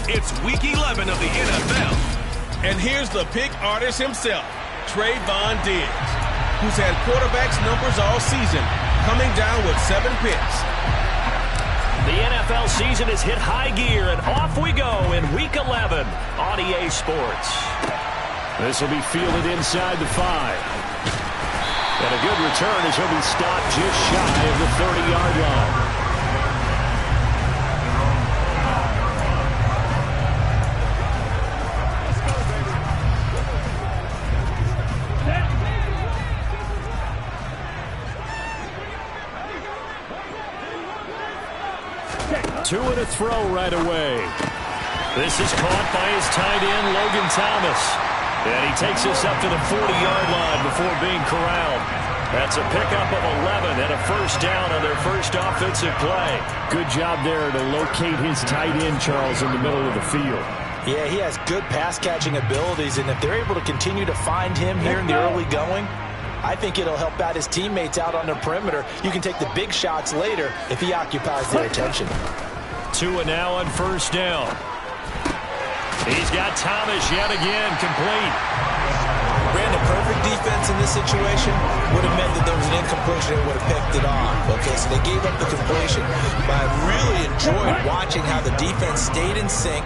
It's Week 11 of the NFL. And here's the pick artist himself, Trayvon Diggs, who's had quarterbacks numbers all season, coming down with 7 picks. The NFL season has hit high gear, and off we go in Week 11 on EA Sports. This will be fielded inside the 5. And a good return as he'll be stopped just shy of the 30-yard line. 2 and a throw right away. This is caught by his tight end, Logan Thomas. And he takes us up to the 40-yard line before being corralled. That's a pickup of 11 and a first down on their first offensive play. Good job there to locate his tight end, Charles, in the middle of the field. Yeah, he has good pass-catching abilities, and if they're able to continue to find him here in the early going, I think it'll help out his teammates out on the perimeter. You can take the big shots later if he occupies their attention. 2 and now on first down. He's got Thomas yet again complete. Brandon, perfect defense in this situation would have meant that there was an incompletion that would have picked it off. Okay, so they gave up the completion. But I really enjoyed watching how the defense stayed in sync,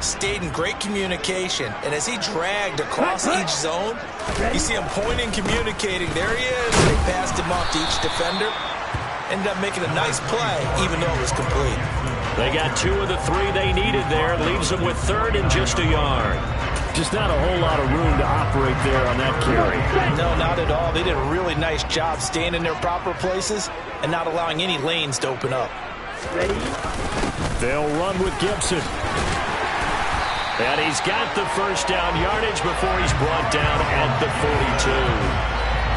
stayed in great communication, and as he dragged across each zone, you see him pointing, communicating. There he is. They passed him off to each defender. Ended up making a nice play, even though it was complete. They got 2 of the 3 they needed there. Leaves them with 3rd and just a yard. Just not a whole lot of room to operate there on that carry. No, not at all. They did a really nice job staying in their proper places and not allowing any lanes to open up. Ready? They'll run with Gibson. And he's got the first down yardage before he's brought down at the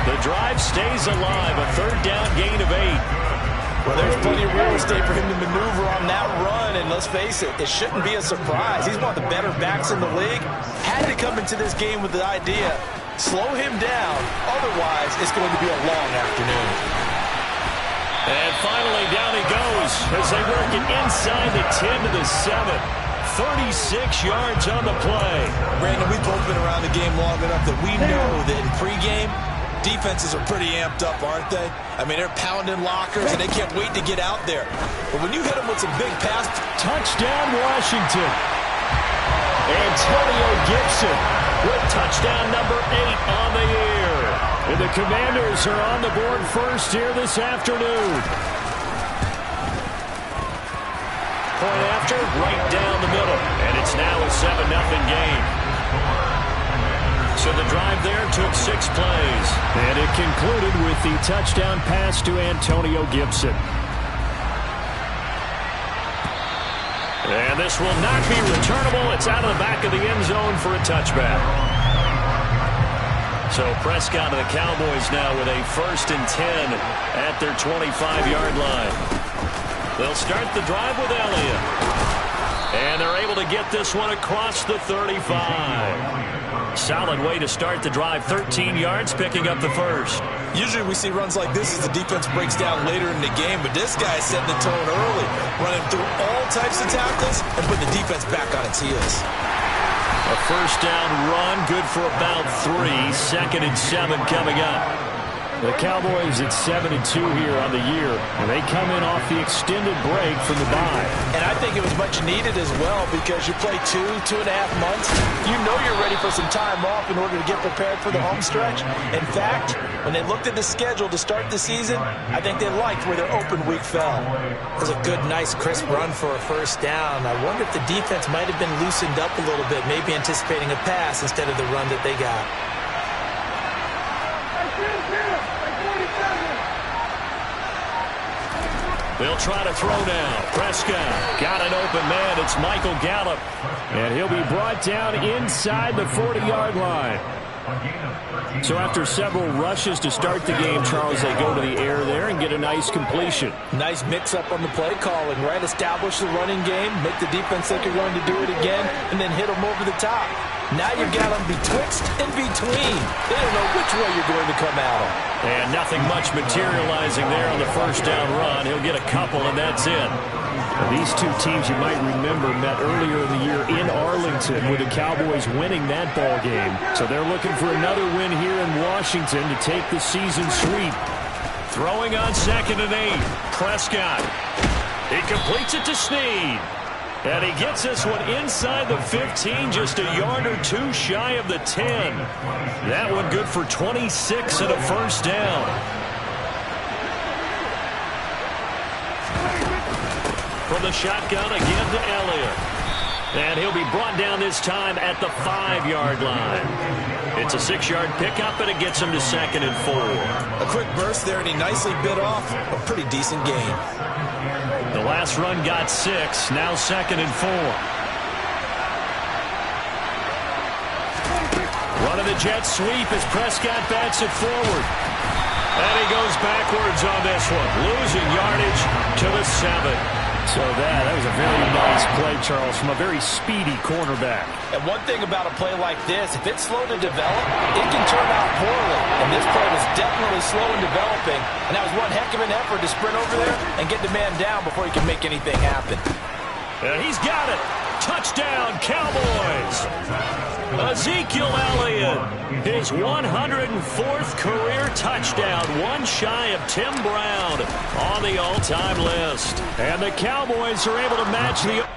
42. The drive stays alive, a 3rd down gain of 8. Well, there's plenty of real estate for him to maneuver on that run, and let's face it, it shouldn't be a surprise. He's one of the better backs in the league. Had to come into this game with the idea, slow him down, otherwise it's going to be a long afternoon. And finally, down he goes as they work it inside the 10 to the 7. 36 yards on the play. Brandon, we've both been around the game long enough that we know that in pregame, defenses are pretty amped up, aren't they? I mean, they're pounding lockers, and they can't wait to get out there. But when you hit them with some big pass... Touchdown, Washington. Antonio Gibson with touchdown number 8 on the year. And the Commanders are on the board first here this afternoon. Point after, right down the middle. And it's now a 7-0 game. So the drive there took 6 plays. And it concluded with the touchdown pass to Antonio Gibson. And this will not be returnable. It's out of the back of the end zone for a touchback. So Prescott and the Cowboys now with a 1st and 10 at their 25-yard line. They'll start the drive with Elliott. And they're able to get this one across the 35. Solid way to start the drive. 13 yards, picking up the 1st. Usually we see runs like this as the defense breaks down later in the game, but this guy is setting the tone early, running through all types of tackles and putting the defense back on its heels. A 1st down run, good for about 3. 2nd and 7 coming up. The Cowboys at 7-2 here on the year, and they come in off the extended break from the bye. And I think it was much needed as well because you play 2.5 months. You know you're ready for some time off in order to get prepared for the home stretch. In fact, when they looked at the schedule to start the season, I think they liked where their open week fell. It was a good, nice, crisp run for a 1st down. I wonder if the defense might have been loosened up a little bit, maybe anticipating a pass instead of the run that they got. They'll try to throw now. Prescott got an open man. It's Michael Gallup. And he'll be brought down inside the 40-yard line. So after several rushes to start the game, Charles, they go to the air there and get a nice completion. Nice mix-up on the play calling, right? Establish the running game, make the defense think you're going to do it again, and then hit them over the top. Now you've got them betwixt and between. They don't know which way you're going to come at them. And nothing much materializing there on the 1st down run. He'll get a couple, and that's it. These two teams, you might remember, met earlier in the year in Arlington with the Cowboys winning that ball game. So they're looking for another win here in Washington to take the season sweep. Throwing on 2nd and 8. Prescott. He completes it to Snead. And he gets this one inside the 15, just a yard or two shy of the 10. That one good for 26 and a first down. From the shotgun again to Elliott. And he'll be brought down this time at the 5-yard line. It's a 6-yard pickup, and it gets him to 2nd and 4. A quick burst there, and he nicely bit off a pretty decent gain. The last run got 6, now 2nd and 4. Running the jet sweep as Prescott bats it forward. And he goes backwards on this one, losing yardage to the 7. So that was a very nice play, Charles, from a very speedy cornerback. And one thing about a play like this, if it's slow to develop, it can turn out poorly. And this play was definitely slow in developing. And that was one heck of an effort to sprint over there and get the man down before he can make anything happen. And he's got it. Touchdown, Cowboys. Ezekiel Elliott, his 104th career touchdown, one shy of Tim Brown on the all-time list. And the Cowboys are able to match the...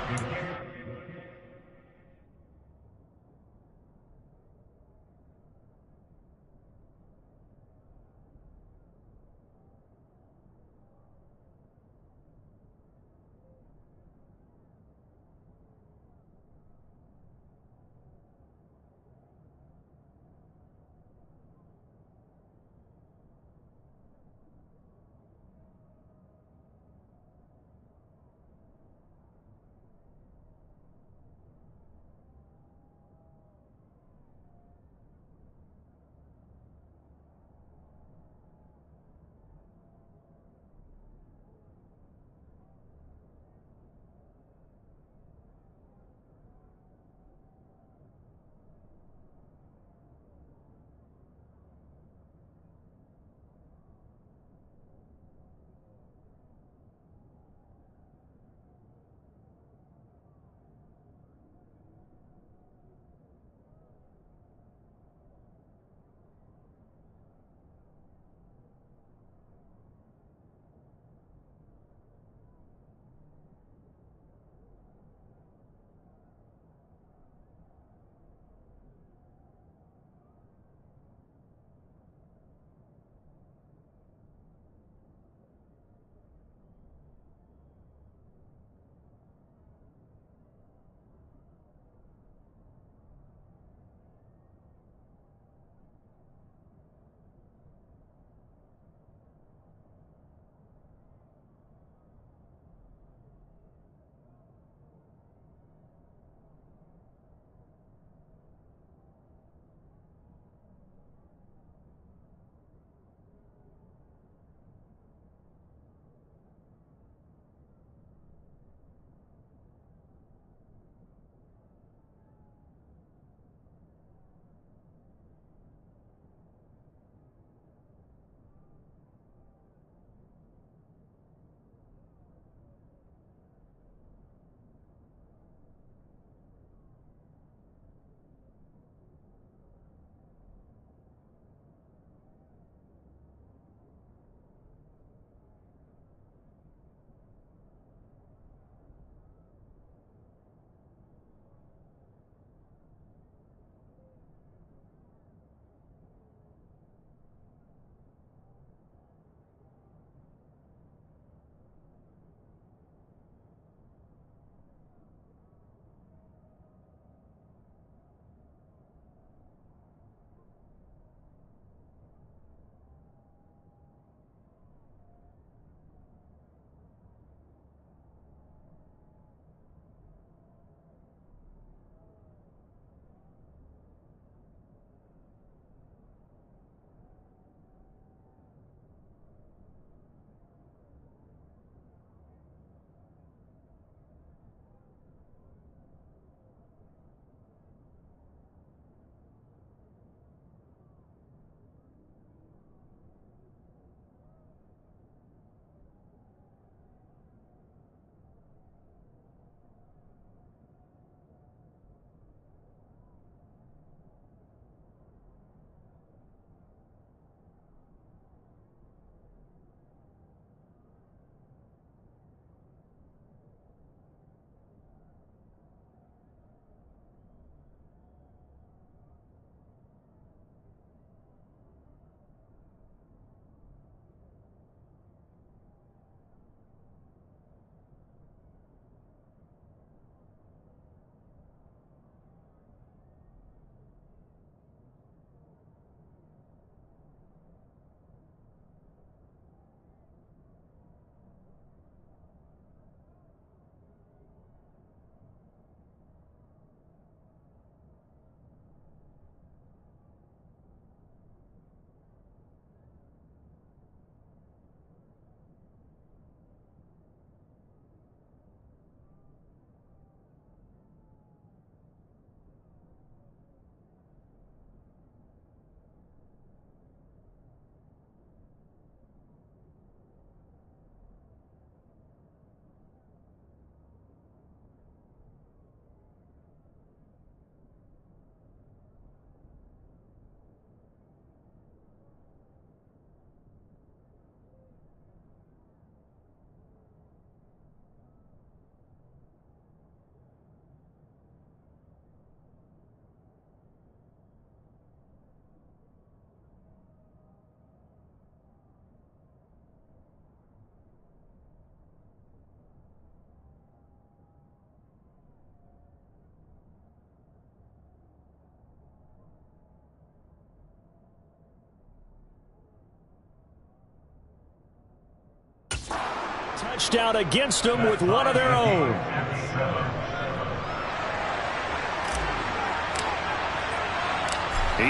Touchdown against them with one of their own.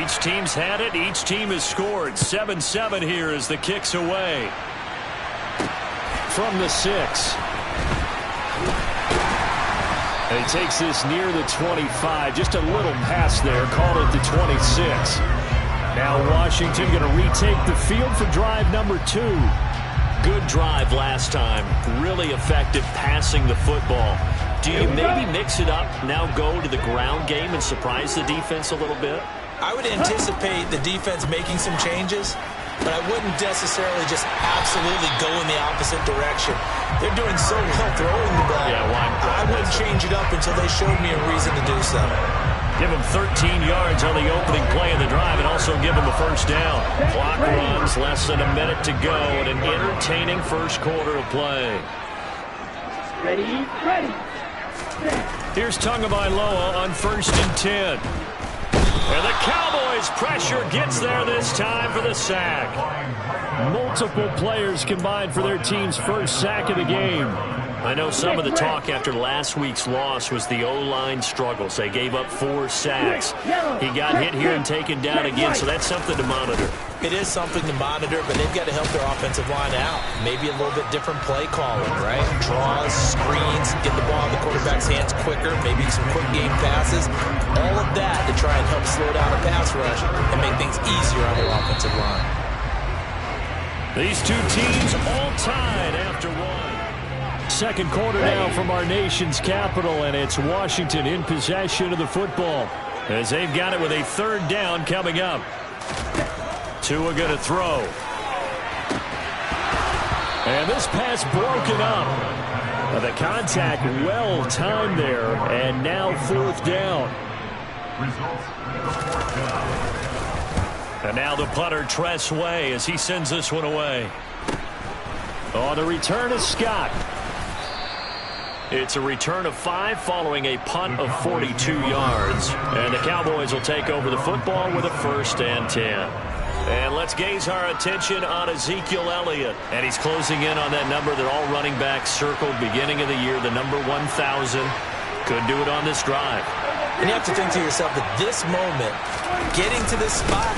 Each team's had it. Each team has scored. 7-7 here as the kick's away. From the 6. And he takes this near the 25. Just a little pass there. Call it the 26. Now Washington going to retake the field for drive number 2. Good drive last time. Really effective passing the football. Do you maybe mix it up, now go to the ground game and surprise the defense a little bit? I would anticipate the defense making some changes, but I wouldn't necessarily just absolutely go in the opposite direction. They're doing so well throwing the ball. Yeah, I wouldn't change it up until they showed me a reason to do so. Give him 13 yards on the opening play of the drive and also give him a first down. Clock runs, less than a minute to go in an entertaining first quarter of play. Ready. Here's Tagovailoa on 1st and 10. And the Cowboys' pressure gets there this time for the sack. Multiple players combined for their team's first sack of the game. I know some of the talk after last week's loss was the O-line struggles. They gave up 4 sacks. He got hit here and taken down again, so that's something to monitor. It is something to monitor, but they've got to help their offensive line out. Maybe a little bit different play calling, right? Draws, screens, get the ball in the quarterback's hands quicker, maybe some quick game passes. All of that to try and help slow down a pass rush and make things easier on their offensive line. These two teams all tied after 1. Second quarter now from our nation's capital, and it's Washington in possession of the football as they've got it with a 3rd down coming up. Tua going to throw. And this pass broken up. The contact well timed there, and now 4th down. And now the punter, Tress Way, as he sends this one away. On the return is Scott. It's a return of 5 following a punt of 42 yards. And the Cowboys will take over the football with a 1st and 10. And let's gaze our attention on Ezekiel Elliott. And he's closing in on that number that all running backs circled beginning of the year, the number 1,000. Could do it on this drive. And you have to think to yourself that this moment, getting to this spot,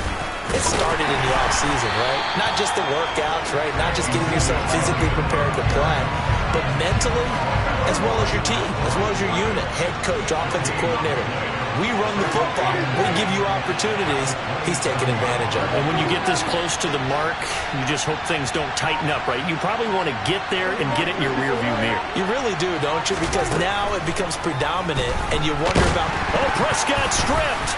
it started in the offseason, right? Not just the workouts, right? Not just getting yourself physically prepared to play, but mentally, as well as your team, as well as your unit, head coach, offensive coordinator. We run the football. We give you opportunities. He's taking advantage of it. And when you get this close to the mark, you just hope things don't tighten up, right? You probably want to get there and get it in your rearview mirror. You really do, don't you? Because now it becomes predominant, and you wonder about... Oh, Prescott stripped.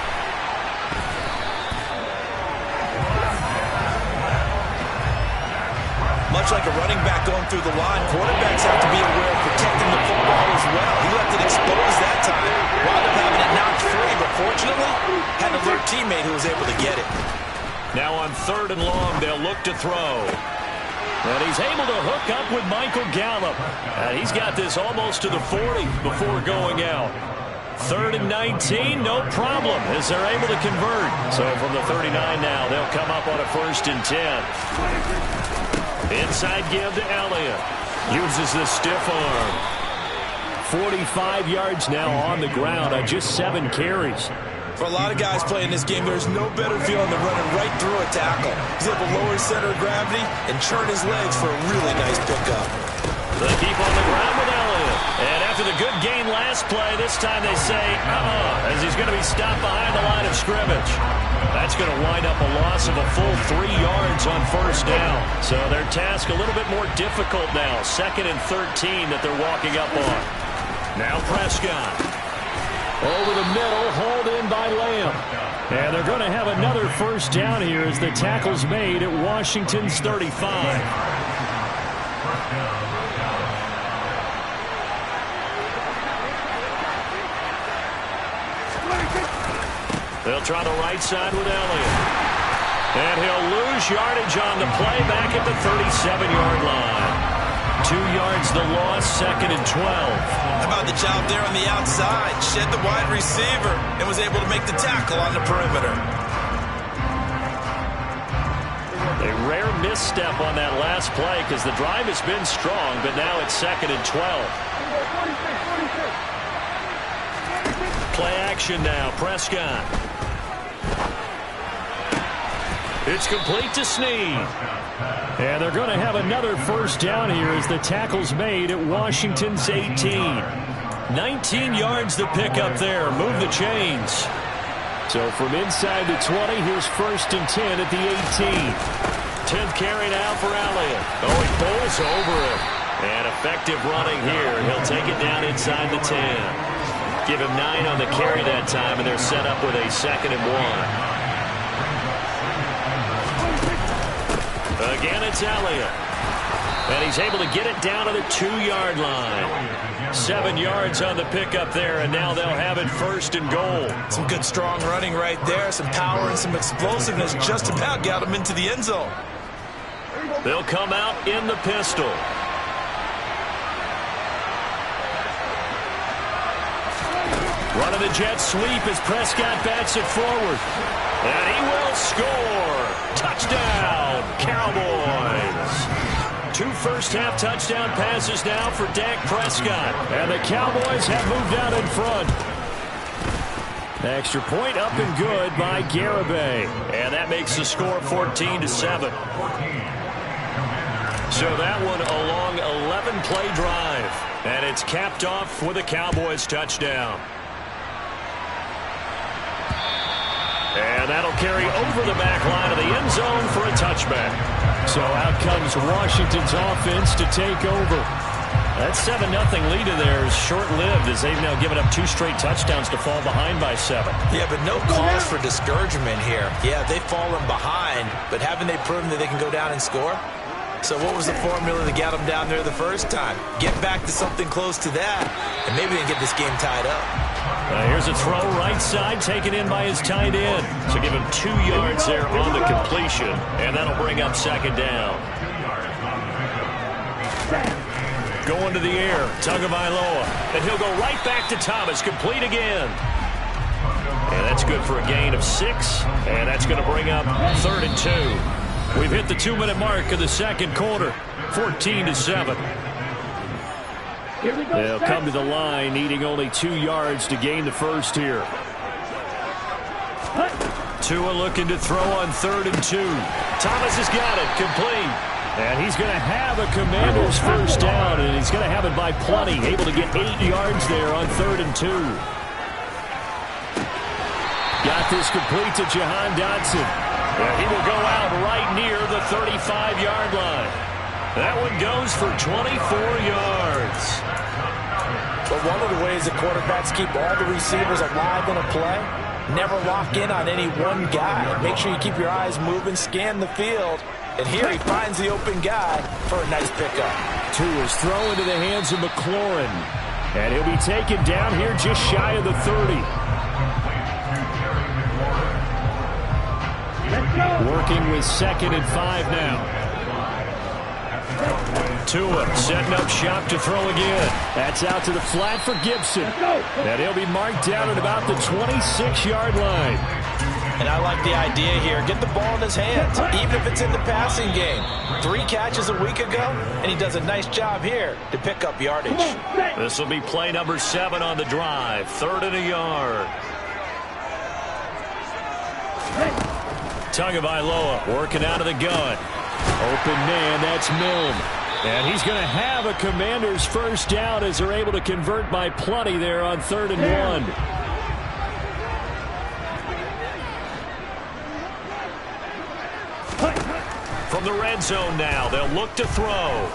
Much like a running back going through the line, quarterbacks have to be aware of protecting the football as well. He left it exposed that time, wound up having it knocked free, but fortunately, had an alert teammate who was able to get it. Now on 3rd and long, they'll look to throw. And he's able to hook up with Michael Gallup. And he's got this almost to the 40 before going out. 3rd and 19, no problem, as they're able to convert. So from the 39 now, they'll come up on a 1st and 10. Inside give to Elliott. Uses the stiff arm. 45 yards now on the ground on just 7 carries. For a lot of guys playing this game, there's no better feeling than running right through a tackle. He's able to lower his center of gravity and churn his legs for a really nice pickup. They keep on the ground with Elliott. And after the good gain last play, this time they say, as he's going to be stopped behind the line of scrimmage. That's going to wind up a loss of a full 3 yards on 1st down. So their task a little bit more difficult now. 2nd and 13 that they're walking up on. Now Prescott. Over the middle, hauled in by Lamb. And they're going to have another 1st down here as the tackle's made at Washington's 35. They'll try the right side with Elliott. And he'll lose yardage on the play back at the 37-yard line. 2 yards the loss, 2nd and 12. How about the job there on the outside? Shed the wide receiver and was able to make the tackle on the perimeter. A rare misstep on that last play because the drive has been strong, but now it's 2nd and 12. Play action now, Prescott. It's complete to Snead. And they're going to have another first down here as the tackle's made at Washington's 18. 19 yards to pick up there. Move the chains. So from inside the 20, here's 1st and 10 at the 18. 10th carry now for Elliott. Oh, he pulls over it. And effective running here. He'll take it down inside the 10. Give him 9 on the carry that time, and they're set up with a 2nd and 1. Again, it's Elliott. And he's able to get it down to the 2-yard line. 7 yards on the pickup there, and now they'll have it 1st and goal. Some good strong running right there. Some power and some explosiveness just about got him into the end zone. They'll come out in the pistol. Running the jet sweep as Prescott bats it forward. And he will score. Touchdown, Cowboys. 2 first-half touchdown passes now for Dak Prescott. And the Cowboys have moved out in front. Extra point up and good by Garibay. And that makes the score 14-7. So that one a long 11-play drive. And it's capped off with a Cowboys touchdown. And that'll carry over the back line of the end zone for a touchback. So out comes Washington's offense to take over. That 7-0 lead of theirs short-lived as they've now given up 2 straight touchdowns to fall behind by 7. Yeah, but no cause for discouragement here. Yeah, they've fallen behind, but haven't they proven that they can go down and score? So what was the formula that got them down there the first time? Get back to something close to that, and maybe they can get this game tied up. Here's a throw right side taken in by his tight end. So give him 2 yards there on the completion, and that'll bring up 2nd down. Going to the air, Tagovailoa, and he'll go right back to Thomas, complete again. And that's good for a gain of 6, and that's going to bring up 3rd and 2. We've hit the 2-minute mark of the 2nd quarter, 14-7. They'll come to the line, needing only 2 yards to gain the first here. Tua looking to throw on 3rd and 2. Thomas has got it, complete. And he's going to have a Commander's first down, and he's going to have it by plenty, able to get 8 yards there on 3rd and 2. Got this complete to Jahan Dotson. And he will go out right near the 35-yard line. That one goes for 24 yards. But one of the ways that quarterbacks keep all the receivers alive in a play, never lock in on any one guy. Make sure you keep your eyes moving, scan the field. And here he finds the open guy for a nice pickup. Tua's throw into the hands of McLaurin. And he'll be taken down here just shy of the 30. Working with 2nd and 5 now. Tua setting up shop to throw again. That's out to the flat for Gibson. And he'll be marked down at about the 26-yard line. And I like the idea here. Get the ball in his hands, even if it's in the passing game. 3 catches a week ago, and he does a nice job here to pick up yardage. This will be play number 7 on the drive. 3rd and a yard. Tagovailoa working out of the gun. Open man, that's Milne. And he's going to have a Commander's first down as they're able to convert by plenty there on 3rd and 1. From the red zone now, they'll look to throw.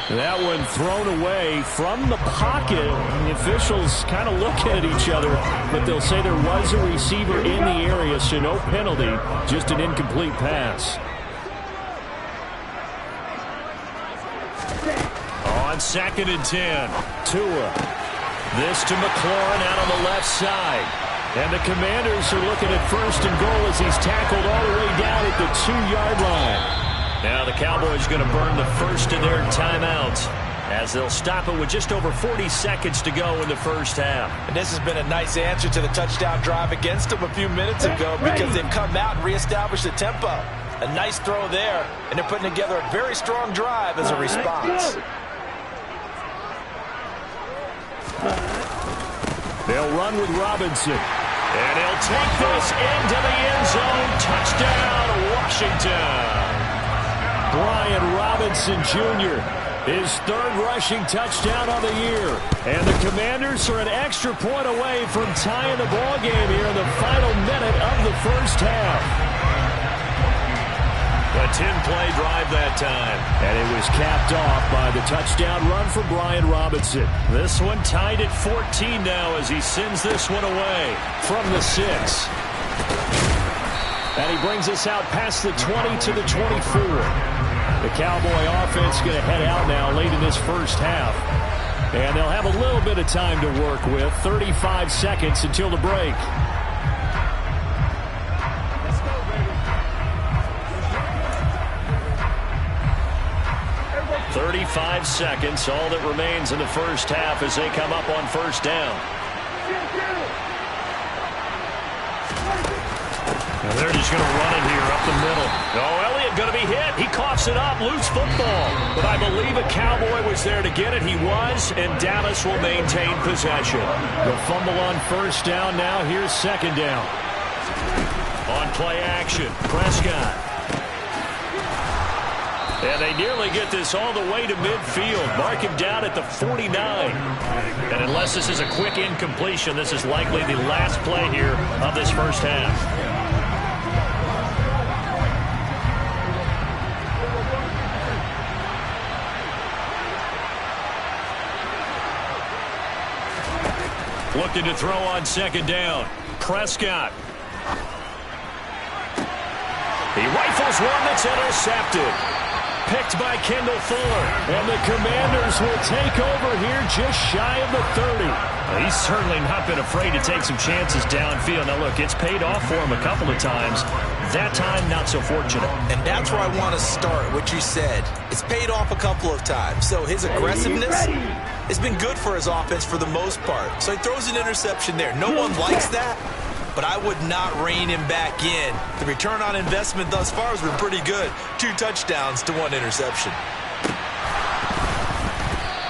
That one thrown away from the pocket. The officials kind of looking at each other, but they'll say there was a receiver in the area, so no penalty, just an incomplete pass. On 2nd and 10, Tua. This to McLaurin out on the left side. And the Commanders are looking at 1st and goal as he's tackled all the way down at the 2-yard line. Now the Cowboys going to burn the first of their timeouts as they'll stop it with just over 40 seconds to go in the first half. And this has been a nice answer to the touchdown drive against them a few minutes ago because they've come out and reestablished the tempo. A nice throw there, and they're putting together a very strong drive as a response. They'll run with Robinson. And he'll take this into the end zone. Touchdown, Washington. Brian Robinson Jr., his third rushing touchdown of the year. And the Commanders are an extra point away from tying the ball game here in the final minute of the first half. A 10-play drive that time. And it was capped off by the touchdown run for Brian Robinson. This one tied at 14 now as he sends this one away from the 6. And he brings us out past the 20 to the 24. The Cowboy offense going to head out now late in this first half. And they'll have a little bit of time to work with. 35 seconds until the break. 35 seconds, all that remains in the first half as they come up on first down. And they're just going to run it here up the middle. Oh, Elliott going to be hit. He coughs it up, loose football. But I believe a Cowboy was there to get it. He was, and Dallas will maintain possession. The fumble on first down now. Here's second down. On play action, Prescott. And they nearly get this all the way to midfield. Mark him down at the 49. And unless this is a quick incompletion, this is likely the last play here of this first half. Looking to throw on second down. Prescott. He rifles one that's intercepted. Picked by Kendall Fuller. And the Commanders will take over here just shy of the 30. Well, he's certainly not been afraid to take some chances downfield. Now, look, it's paid off for him a couple of times. That time, not so fortunate. And that's where I want to start, what you said. It's paid off a couple of times. So his aggressiveness has been good for his offense for the most part. So he throws an interception there. No one likes that, but I would not rein him back in. The return on investment thus far has been pretty good. 2 touchdowns to 1 interception.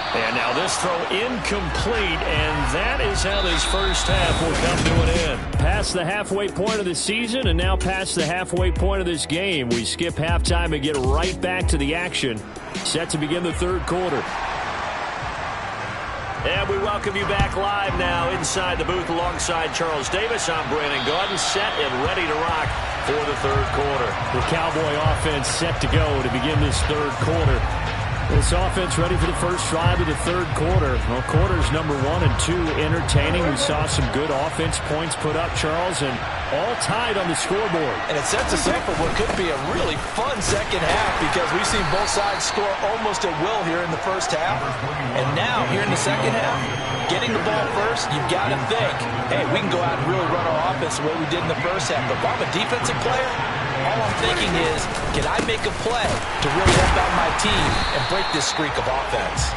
And now this throw incomplete, and that is how this first half will come to an end. Past the halfway point of the season, and now past the halfway point of this game. We skip halftime and get right back to the action. Set to begin the third quarter. And we welcome you back live now inside the booth alongside Charles Davis. I'm Brandon Gaudin, set and ready to rock for the third quarter. The Cowboy offense set to go to begin this third quarter. This offense ready for the first drive of the third quarter. Well, quarters number 1 and 2 entertaining. We saw some good offense points put up, Charles, and all tied on the scoreboard. And it sets us up for what could be a really fun second half because we've seen both sides score almost at will here in the first half. And now, here in the second half, getting the ball first, you've got to think, hey, we can go out and really run our offense the way we did in the first half. But if I'm a defensive player, all I'm thinking is, can I make a play to really help out my team and break this streak of offense?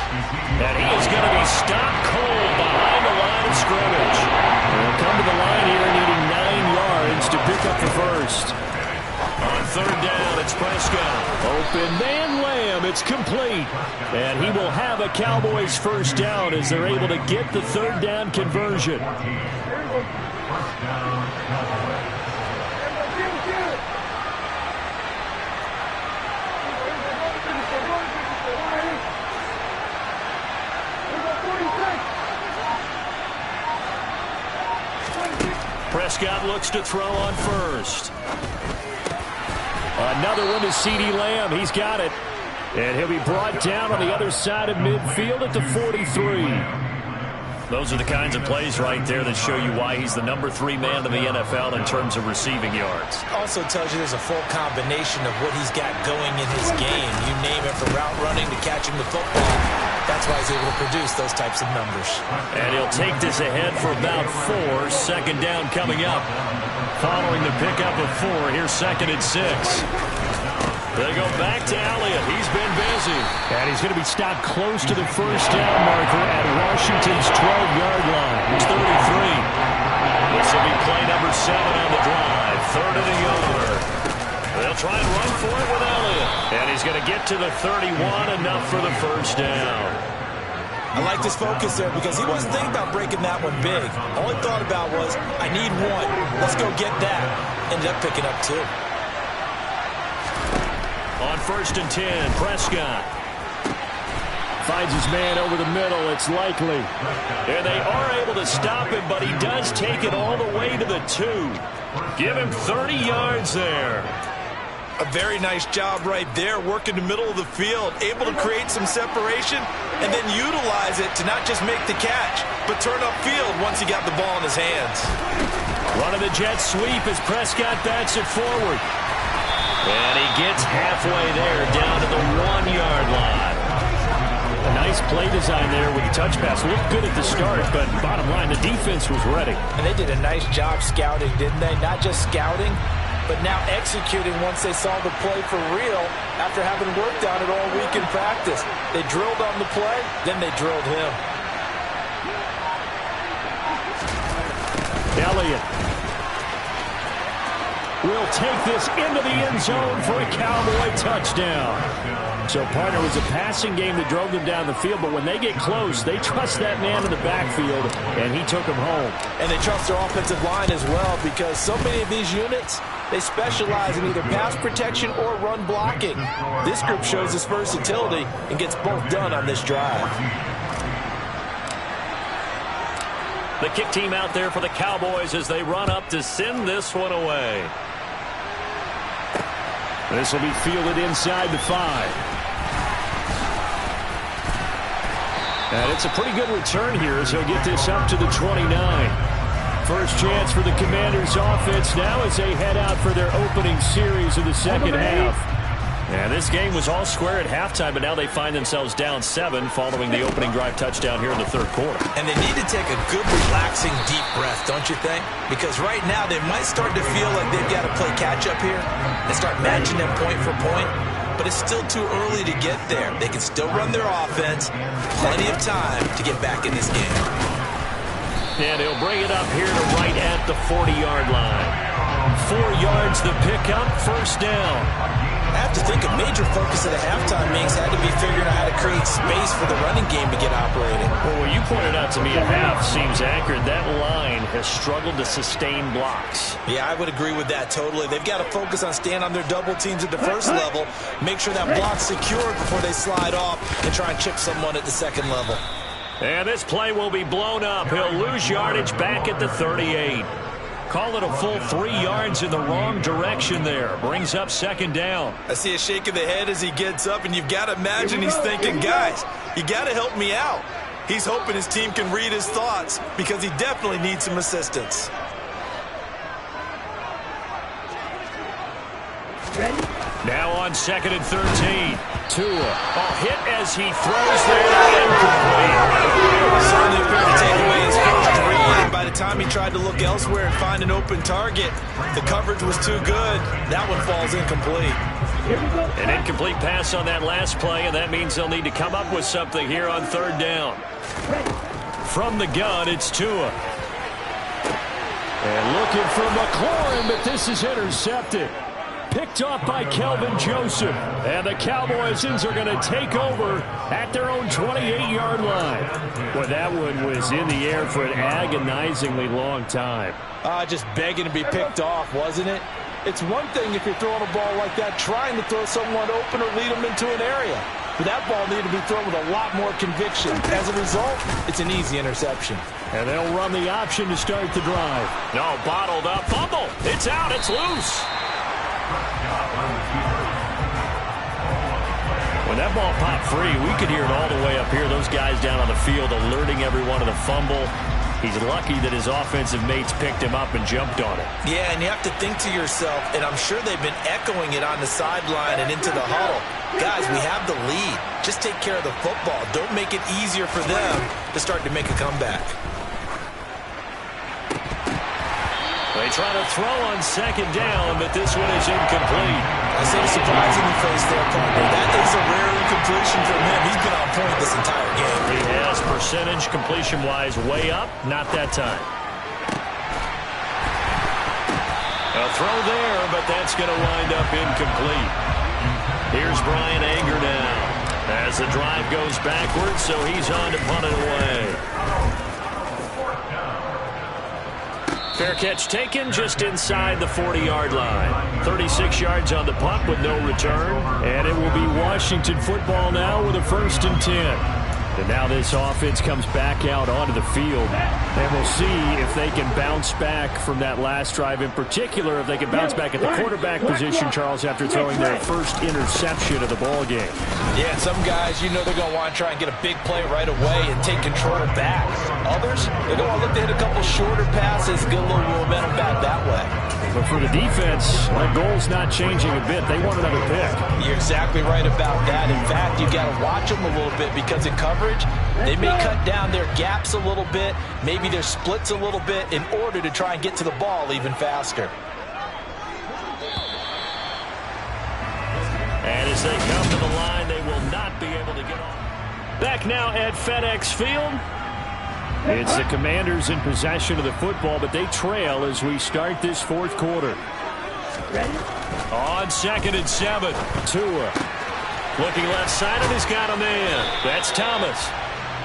And he is going to be stopped cold behind the line of scrimmage. He'll come to the line here needing 9 yards to pick up the first. On third down, it's Prescott. Open man Lamb, it's complete. And he will have a Cowboys first down as they're able to get the third down conversion. Prescott looks to throw on first. Another one to CeeDee Lamb. He's got it. And he'll be brought down on the other side of midfield at the 43. Those are the kinds of plays right there that show you why he's the number 3 man in the NFL in terms of receiving yards. Also tells you there's a full combination of what he's got going in his game. You name it, from route running to catching the football. That's why he's able to produce those types of numbers. And he'll take this ahead for about 4. Second down coming up. Following the pickup of 4, here's second and 6. They go back to Elliott. He's been busy. And he's going to be stopped close to the first down marker at Washington's 12-yard line. It's 33. This will be play number 7 on the drive. Third and a yard. They'll try and run for it with Elliott. And he's going to get to the 31, enough for the first down. I like this focus there because he wasn't thinking about breaking that one big. All he thought about was, I need one. Let's go get that. Ended up picking up 2. On 1st and 10, Prescott finds his man over the middle. It's Likely. And they are able to stop him, but he does take it all the way to the 2. Give him 30 yards there. A very nice job right there, working the middle of the field, able to create some separation, and then utilize it to not just make the catch, but turn upfield once he got the ball in his hands. Running the jet sweep as Prescott bats it forward. And he gets halfway there, down to the 1-yard line. A nice play design there with the touch pass. Looked good at the start, but bottom line, the defense was ready. And they did a nice job scouting, didn't they? Not just scouting, but now executing once they saw the play for real after having worked on it all week in practice. They drilled on the play, then they drilled him. Elliott will take this into the end zone for a Cowboy touchdown. So, partner, it was a passing game that drove them down the field, but when they get close, they trust that man in the backfield, and he took them home. And they trust their offensive line as well, because so many of these units, they specialize in either pass protection or run blocking. This group shows its versatility and gets both done on this drive. The kick team out there for the Cowboys as they run up to send this one away. This will be fielded inside the 5. And it's a pretty good return here as he'll get this up to the 29. First chance for the Commanders' offense now as they head out for their opening series of the second half. And this game was all square at halftime, but now they find themselves down 7 following the opening drive touchdown here in the 3rd quarter. And they need to take a good, relaxing, deep breath, don't you think? Because right now they might start to feel like they've got to play catch-up here and start matching them point for point. But it's still too early to get there. They can still run their offense. Plenty of time to get back in this game. And he'll bring it up here to right at the 40-yard line. 4 yards the pickup, first down. I have to think a major focus of the halftime meetings had to be figuring out how to create space for the running game to get operating. Well, what you pointed out to me at half seems accurate. That line has struggled to sustain blocks. Yeah, I would agree with that totally. They've got to focus on staying on their double teams at the first level, make sure that block's secured before they slide off and try and chip someone at the second level. And this play will be blown up. He'll lose yardage back at the 38. Call it a full 3 yards in the wrong direction there. Brings up second down. I see a shake of the head as he gets up, and you've got to imagine he's thinking, guys, you got to help me out. He's hoping his team can read his thoughts because he definitely needs some assistance. Now on 2nd and 13. Tua, a hit as he throws there. Incomplete. Certainly appeared to take away his first read, and by the time he tried to look elsewhere and find an open target, the coverage was too good. That one falls incomplete. An incomplete pass on that last play, and that means they'll need to come up with something here on 3rd down. From the gun, it's Tua. And looking for McLaurin, but this is intercepted. Picked off by Kelvin Joseph. And the Cowboys are going to take over at their own 28-yard line. Well, that one was in the air for an agonizingly long time. Just begging to be picked off, wasn't it? It's one thing if you're throwing a ball like that, trying to throw someone open or lead them into an area. But that ball needed to be thrown with a lot more conviction. As a result, it's an easy interception. And they'll run the option to start the drive. No, bottled up. Fumble. It's out. It's loose. When that ball popped free, we could hear it all the way up here. Those guys down on the field alerting everyone of the fumble. He's lucky that his offensive mates picked him up and jumped on it. Yeah, and you have to think to yourself, and I'm sure they've been echoing it on the sideline and into the huddle. Guys, we have the lead. Just take care of the football. Don't make it easier for them to start to make a comeback. They try to throw on 2nd down, but this one is incomplete. I saw a surprising face there, partner. That is a rare incompletion from him. He's been on point this entire game. He has percentage completion-wise way up. Not that time. A A throw there, but that's going to wind up incomplete. Here's Brian Anger now as the drive goes backwards, so he's on to punt it away. Fair catch taken just inside the 40-yard line. 36 yards on the punt with no return. And it will be Washington football now with a 1st and 10. And now this offense comes back out onto the field. And we'll see if they can bounce back from that last drive. In particular, if they can bounce back at the quarterback position, Charles, after throwing their first interception of the ball game. Yeah, some guys, you know they're going to want to try and get a big play right away and take control back. Others, they're going to look to hit a couple shorter passes, get a little momentum back that way. But for the defense, that goal's not changing a bit. They want another pick. You're exactly right about that. In fact, you've got to watch them a little bit because in coverage, they may cut down their gaps a little bit, maybe their splits a little bit in order to try and get to the ball even faster. And as they come to the line, they will not be able to get off. Back now at FedEx Field. It's the Commanders in possession of the football, but they trail as we start this 4th quarter. On 2nd and 7. Tua. Looking left side, and he's got a man. That's Thomas.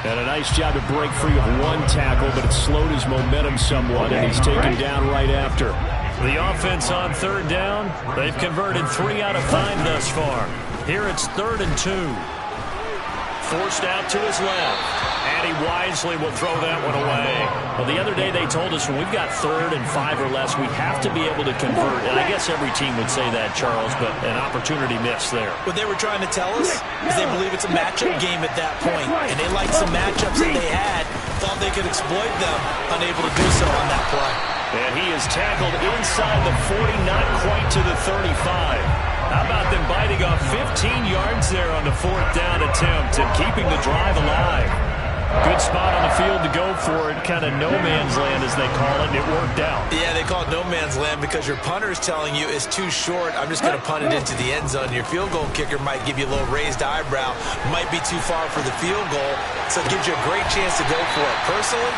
And a nice job to break free of one tackle, but it slowed his momentum somewhat, and he's taken down right after. The offense on 3rd down. They've converted 3 out of 5 thus far. Here it's 3rd and 2. Forced out to his left. And he wisely will throw that one away. Well, the other day they told us when we've got 3rd and 5 or less, we have to be able to convert. And I guess every team would say that, Charles, but an opportunity missed there. What they were trying to tell us is they believe it's a matchup game at that point. And they liked some matchups that they had, thought they could exploit them, unable to do so on that play. And he is tackled inside the 40, not quite to the 35. How about them biting off 15 yards there on the 4th down attempt and keeping the drive alive? Good spot on the field to go for it, kind of no man's land as they call it, and it worked out. Yeah, they call it no man's land because your punter is telling you it's too short. I'm just going to punt it into the end zone. Your field goal kicker might give you a little raised eyebrow, might be too far for the field goal, so it gives you a great chance to go for it. Personally,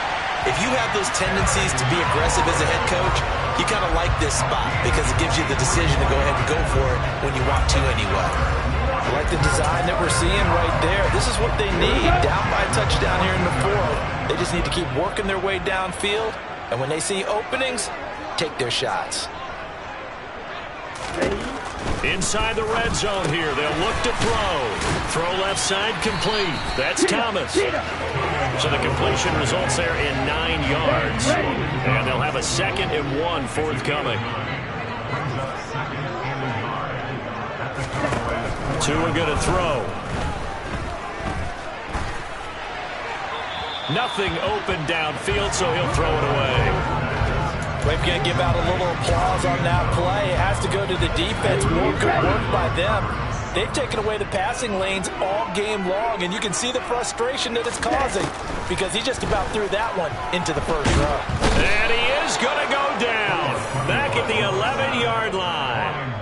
if you have those tendencies to be aggressive as a head coach, you kind of like this spot because it gives you the decision to go ahead and go for it when you want to anyway. I like the design that we're seeing right there. This is what they need. Down by a touchdown here in the 4th. They just need to keep working their way downfield. And when they see openings, take their shots. Inside the red zone here. They'll look to throw. Throw left side complete. That's Thomas. So the completion results there in 9 yards. And they'll have a 2nd and 1 forthcoming. Tua going to throw. Nothing open downfield, so he'll throw it away. We're going to give out a little applause on that play. It has to go to the defense. More good work by them. They've taken away the passing lanes all game long, and you can see the frustration that it's causing because he just about threw that one into the 1st row. And he is going to go down back at the 11-yard line.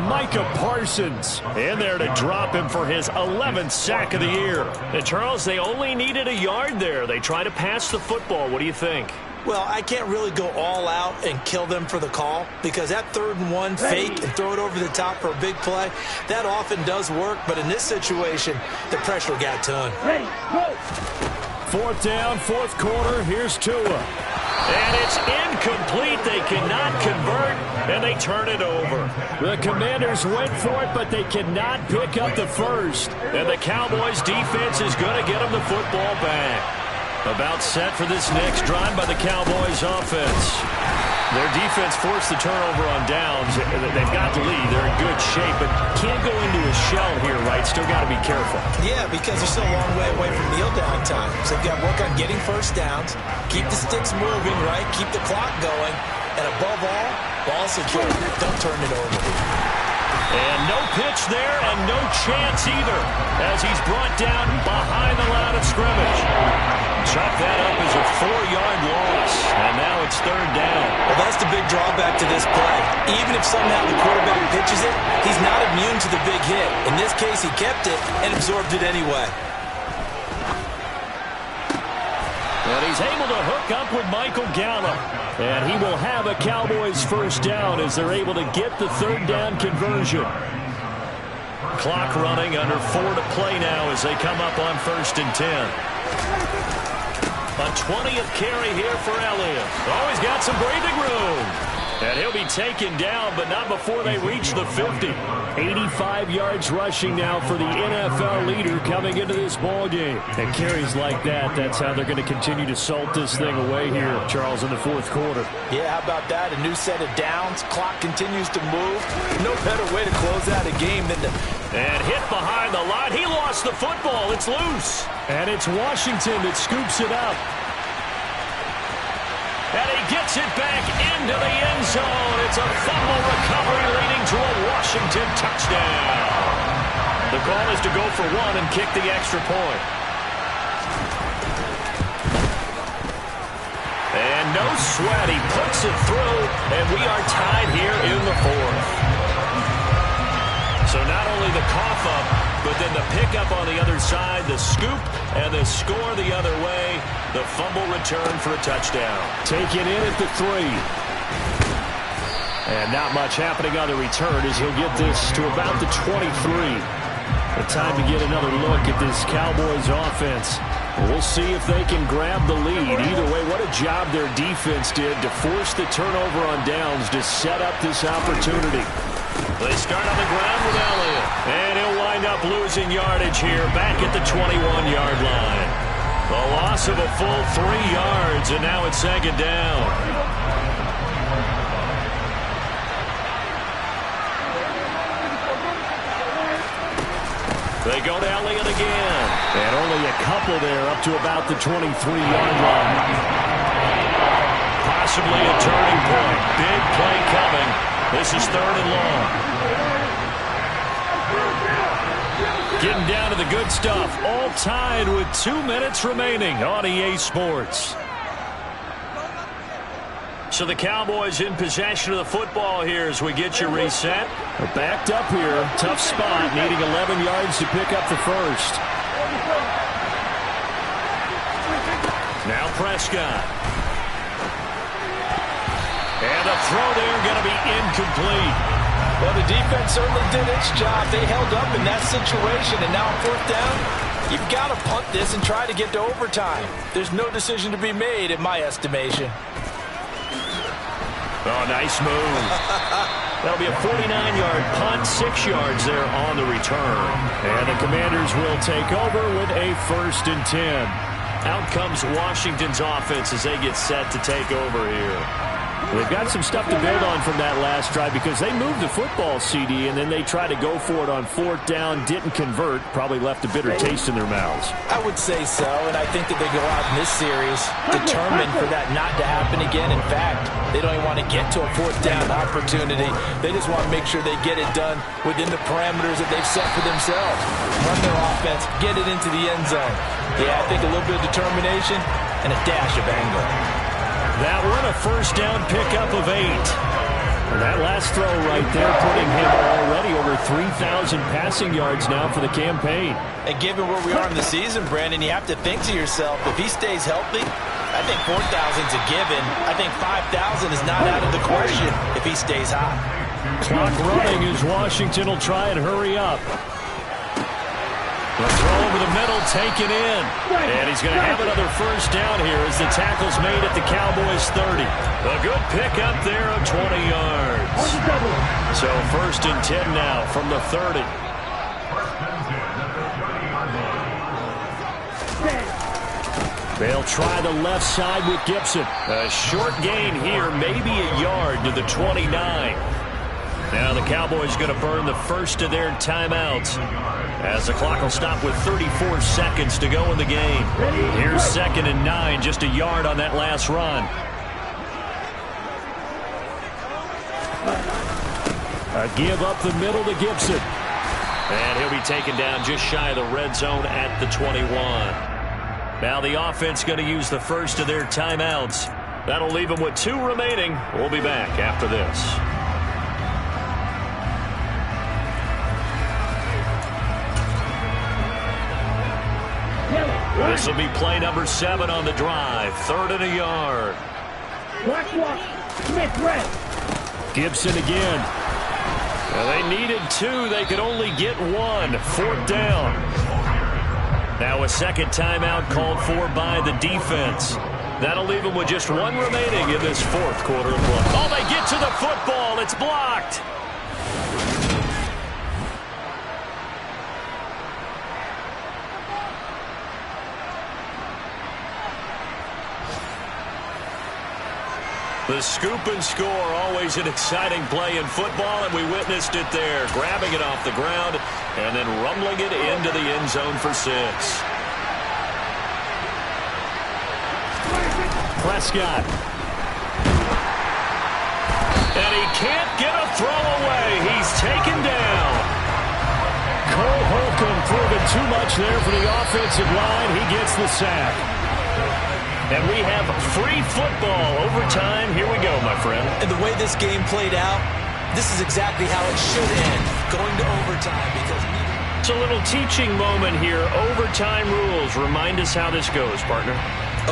Micah Parsons in there to drop him for his 11th sack of the year. And Charles, they only needed a yard there. They try to pass the football. What do you think? Well, I can't really go all out and kill them for the call because that 3rd and 1 fake and throw it over the top for a big play, that often does work. But in this situation, the pressure got to him. 4th down, 4th quarter. Here's Tua. And it's incomplete. They cannot convert, and they turn it over. The Commanders went for it, but they cannot pick up the first. And the Cowboys' defense is going to get them the football back. About set for this next drive by the Cowboys' offense. Their defense forced the turnover on downs. They've got the lead. They're in good shape, but can't go into a shell here, right? Still got to be careful. Yeah, because they're still a long way away from kneel down time. So they've got to work on getting first downs, keep the sticks moving, right? Keep the clock going. And above all, ball secure. Don't turn it over. And no pitch there and no chance either as he's brought down behind the line of scrimmage. Chalk that up as a 4-yard loss, and now it's 3rd down. Well, that's the big drawback to this play. Even if somehow the quarterback pitches it, he's not immune to the big hit. In this case, he kept it and absorbed it anyway. And he's able to hook up with Michael Gallup. And he will have a Cowboys first down as they're able to get the third down conversion. Clock running, under 4 to play now as they come up on 1st and 10. A 20th carry here for Elliott. Oh, he's got some breathing room. And he'll be taken down, but not before they reach the 50. 85 yards rushing now for the NFL leader coming into this ball game. And carries like that, that's how they're going to continue to salt this thing away here, Charles, in the 4th quarter. Yeah, how about that? A new set of downs. Clock continues to move. No better way to close out a game than to... And hit behind the line. He lost the football. It's loose. And it's Washington that scoops it up. And he gets it back into the end zone. It's a fumble recovery leading to a Washington touchdown. The call is to go for 1 and kick the extra point. And no sweat. He puts it through, and we are tied here in the 4th. So not only the cough up, but then the pickup on the other side, the scoop, and the score the other way. The fumble return for a touchdown. Taken in at the 3. And not much happening on the return as he'll get this to about the 23. The time to get another look at this Cowboys offense. We'll see if they can grab the lead. Either way, what a job their defense did to force the turnover on downs to set up this opportunity. They start on the ground with Elliott. And he'll wind up losing yardage here back at the 21-yard line. The loss of a full 3 yards, and now it's 2nd down. They go to Elliott again. And only a couple there up to about the 23-yard line. Possibly a turning point. Big play coming. This is 3rd and long. Getting down to the good stuff. All tied with 2 minutes remaining on EA Sports. So the Cowboys in possession of the football here as we get you reset. They're backed up here. Tough spot, needing 11 yards to pick up the first. Now Prescott. And the throw there going to be incomplete. Well, the defense certainly did its job. They held up in that situation, and now on 4th down, you've got to punt this and try to get to overtime. There's no decision to be made, in my estimation. Oh, nice move. That'll be a 49-yard punt, 6 yards there on the return. And the Commanders will take over with a 1st and 10. Out comes Washington's offense as they get set to take over here. They've got some stuff to build on from that last drive because they moved the football, CD, and then they tried to go for it on 4th down, didn't convert, probably left a bitter taste in their mouths. I would say so, and I think that they go out in this series determined for that not to happen again. In fact, they don't even want to get to a 4th down opportunity. They just want to make sure they get it done within the parameters that they've set for themselves. Run their offense, get it into the end zone. Yeah, I think a little bit of determination and a dash of anger. That one, a 1st down pickup of 8. And that last throw right there putting him already over 3,000 passing yards now for the campaign. And given where we are in the season, Brandon, you have to think to yourself, if he stays healthy, I think 4,000's a given. I think 5,000 is not out of the question if he stays hot. Clock running as Washington will try and hurry up. The throw over the middle, taken in. And he's going to have another 1st down here as the tackle's made at the Cowboys 30. A good pickup there of 20 yards. So 1st and 10 now from the 30. They'll try the left side with Gibson. A short gain here, maybe a yard to the 29. Now the Cowboys going to burn the first of their timeouts as the clock will stop with 34 seconds to go in the game. Here's 2nd and 9, just a yard on that last run. A give up the middle to Gibson. And he'll be taken down just shy of the red zone at the 21. Now the offense going to use the first of their timeouts. That'll leave them with 2 remaining. We'll be back after this. This will be play number 7 on the drive. 3rd and a yard. Black one. Smith red. Gibson again. Well, they needed 2. They could only get 1. 4th down. Now a second timeout called for by the defense. That'll leave them with just 1 remaining in this 4th quarter of play. Oh, they get to the football. It's blocked. The scoop and score, always an exciting play in football, and we witnessed it there. Grabbing it off the ground and then rumbling it into the end zone for 6. Prescott. And he can't get a throw away. He's taken down. Cole Holcomb proving too much there for the offensive line. He gets the sack. And we have free football overtime. Here we go, my friend. And the way this game played out, this is exactly how it should end, going to overtime. Because it's a little teaching moment here. Overtime rules. Remind us how this goes, partner.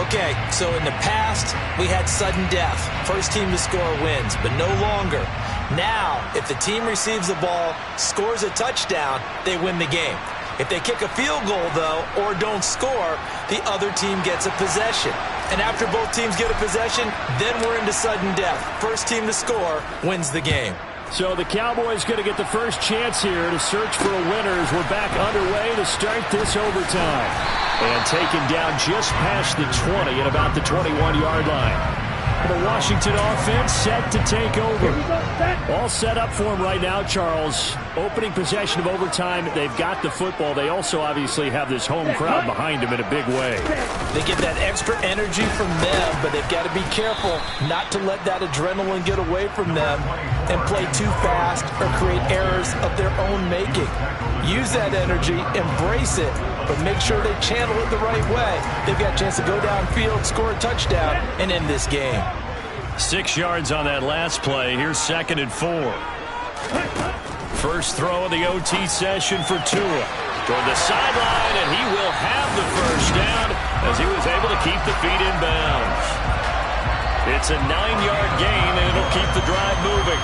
Okay, so in the past, we had sudden death. First team to score wins, but no longer. Now, if the team receives the ball, scores a touchdown, they win the game. If they kick a field goal, though, or don't score, the other team gets a possession. And after both teams get a possession, then we're into sudden death. First team to score wins the game. So the Cowboys going to get the first chance here to search for a winner as we're back underway to start this overtime. And taken down just past the 20 at about the 21-yard line. The Washington offense set to take over. All set up for them right now, Charles. Opening possession of overtime. They've got the football. They also obviously have this home crowd behind them in a big way. They get that extra energy from them, but they've got to be careful not to let that adrenaline get away from them and play too fast or create errors of their own making. Use that energy, embrace it, but make sure they channel it the right way. They've got a chance to go downfield, score a touchdown, and end this game. 6 yards on that last play. Here's 2nd and 4. First throw of the OT session for Tua. Toward the sideline, and he will have the first down as he was able to keep the feet in bounds. It's a 9-yard gain, and it'll keep the drive moving.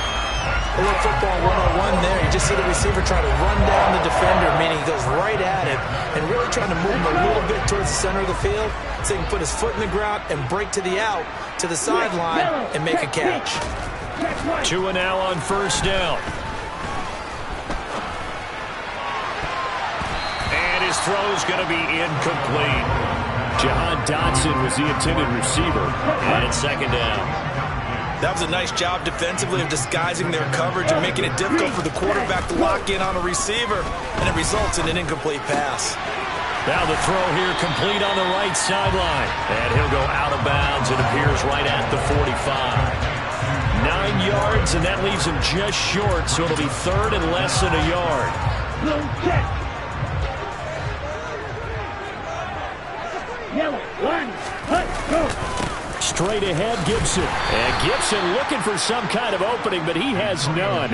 A little football 101 there. You just see the receiver try to run down the defender, meaning he goes right at him and really trying to move him a little bit towards the center of the field so he can put his foot in the ground and break to the out, to the sideline, and make a catch. Tua now on first down. And his throw's going to be incomplete. Jahan Dotson was the intended receiver. And it's 2nd down. That was a nice job defensively of disguising their coverage and making it difficult for the quarterback to lock in on a receiver, and it results in an incomplete pass. Now the throw here complete on the right sideline. And he'll go out of bounds. It appears right at the 45. 9 yards, and that leaves him just short, so it'll be 3rd and less than a yard. Yellow, line, let's go. Straight ahead, Gibson. And Gibson looking for some kind of opening, but he has none.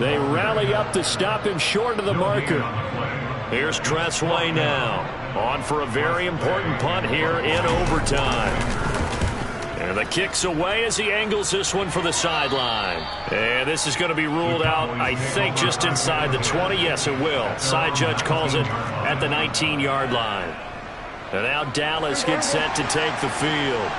They rally up to stop him short of the marker. Here's Tressway now. On for a very important punt here in overtime. And the kick's away as he angles this one for the sideline. And this is going to be ruled out, I think, just inside the 20. Yes, it will. Side judge calls it at the 19-yard line. And now Dallas gets set to take the field.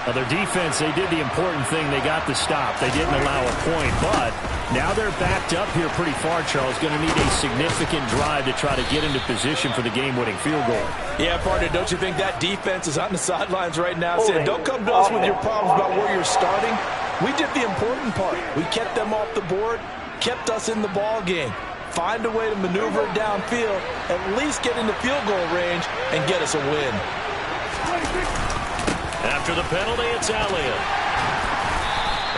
Now their defense, they did the important thing. They got the stop. They didn't allow a point, but now they're backed up here pretty far, Charles. Going to need a significant drive to try to get into position for the game-winning field goal. Yeah, partner, don't you think that defense is on the sidelines right now saying, don't come to us with your problems about where you're starting. We did the important part. We kept them off the board, kept us in the ball game. Find a way to maneuver it downfield, at least get into field goal range, and get us a win. After the penalty, it's Elliott.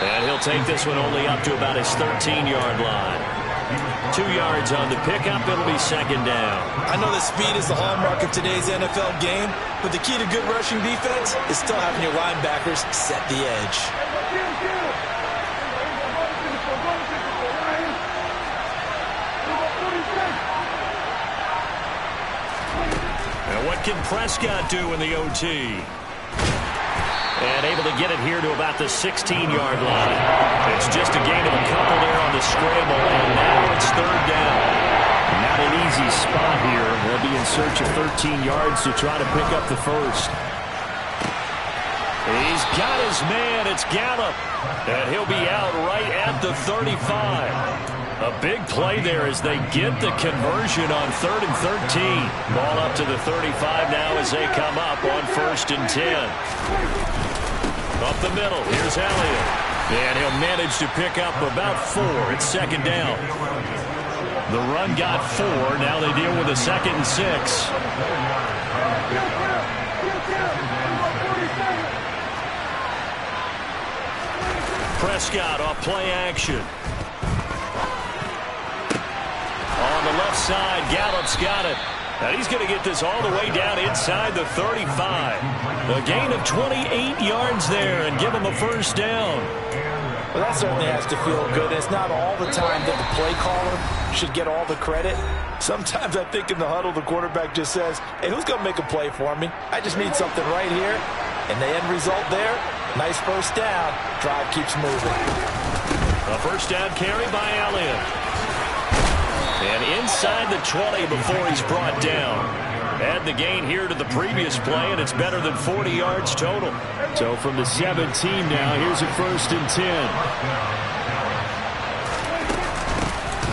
And he'll take this one only up to about his 13-yard line. 2 yards on the pickup. It'll be 2nd down. I know that speed is the hallmark of today's NFL game, but the key to good rushing defense is still having your linebackers set the edge. And what can Prescott do in the OT? And able to get it here to about the 16-yard line. It's just a gain of a couple there on the scramble, and now it's third down. Not an easy spot here. They'll be in search of 13 yards to try to pick up the first. He's got his man. It's Gallup. And he'll be out right at the 35. A big play there as they get the conversion on 3rd and 13. Ball up to the 35 now as they come up on 1st and 10. Up the middle, here's Elliott. And he'll manage to pick up about 4. It's 2nd down. The run got 4. Now they deal with a 2nd and 6. Prescott off play action. On the left side, Gallup's got it. And he's going to get this all the way down inside the 35. A gain of 28 yards there and give him a 1st down. Well, that certainly has to feel good. It's not all the time that the play caller should get all the credit. Sometimes I think in the huddle, the quarterback just says, hey, who's going to make a play for me? I just need something right here. And the end result there, nice 1st down. Drive keeps moving. A 1st down carry by Elliott. And inside the 20 before he's brought down. Add the gain here to the previous play, and it's better than 40 yards total. So from the 17 now, here's a 1st and 10.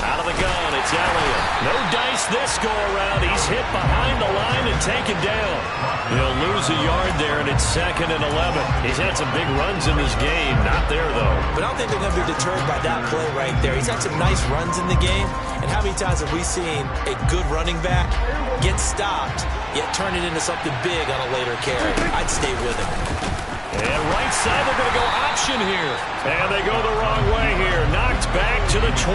Out of the gun, it's Elliott. No dice this go-around. He's hit behind the line and taken down. He'll lose a yard there, and it's 2nd and 11. He's had some big runs in this game. Not there, though. But I don't think they're going to be deterred by that play right there. He's had some nice runs in the game. And how many times have we seen a good running back get stopped, yet turn it into something big on a later carry? I'd stay with him. And right side, they're going to go option here. And they go the wrong way here. Knocked back to the 20.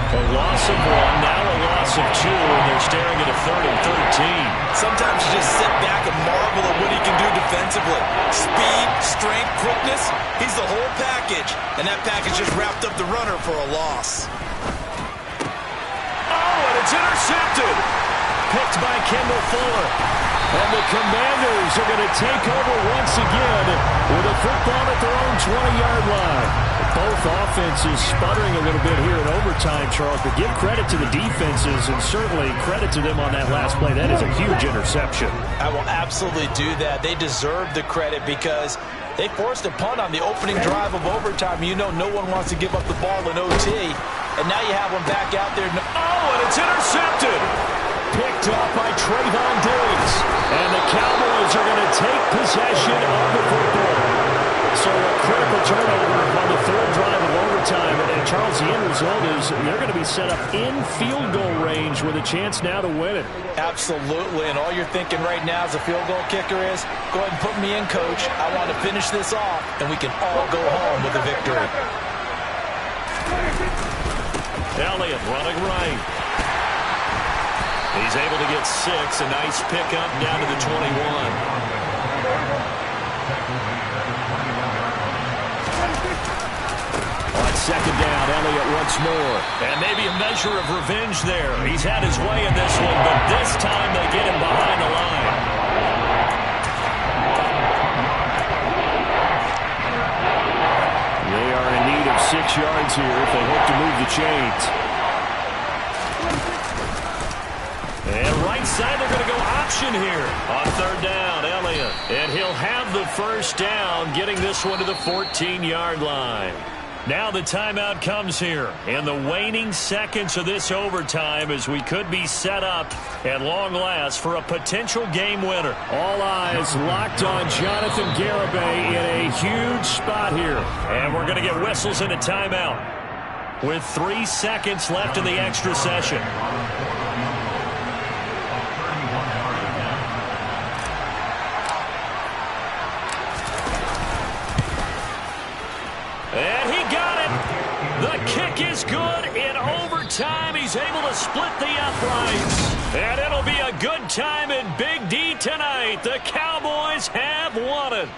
A loss of 1, now a loss of 2, and they're staring at a 3rd and 13. Sometimes you just sit back and marvel at what he can do defensively. Speed, strength, quickness, he's the whole package. And that package just wrapped up the runner for a loss. Oh, and it's intercepted. Picked by Kendall Fuller. And the Commanders are going to take over once again with a football at their own 20-yard line. Both offenses sputtering a little bit here in overtime, Charles, but give credit to the defenses and certainly credit to them on that last play. That is a huge interception. I will absolutely do that. They deserve the credit because they forced a punt on the opening drive of overtime. You know no one wants to give up the ball in OT. And now you have one back out there. Oh, and it's intercepted. Picked off by Trayvon Diggs. And the Cowboys are going to take possession of the football. So a critical turnover on the 3rd drive of overtime. And Charles, the end result is they're going to be set up in field goal range with a chance now to win it. Absolutely. And all you're thinking right now as a field goal kicker is, go ahead and put me in, coach. I want to finish this off, and we can all go home with a victory. Elliott running right. He's able to get 6. A nice pickup down to the 21. On 2nd down, Elliott once more. And maybe a measure of revenge there. He's had his way in this one, but this time they get him behind the line. They are in need of 6 yards here if they hope to move the chains. And right side, they're going to go option here. On 3rd down, Elliott. And he'll have the 1st down, getting this one to the 14-yard line. Now the timeout comes here in the waning seconds of this overtime as we could be set up at long last for a potential game winner. All eyes locked on Jonathan Garibay in a huge spot here. And we're going to get whistles and a timeout with 3 seconds left in the extra session. And he got it. The kick is good in overtime. He's able to split the uprights. And it'll be a good time in Big D tonight. The Cowboys have won it.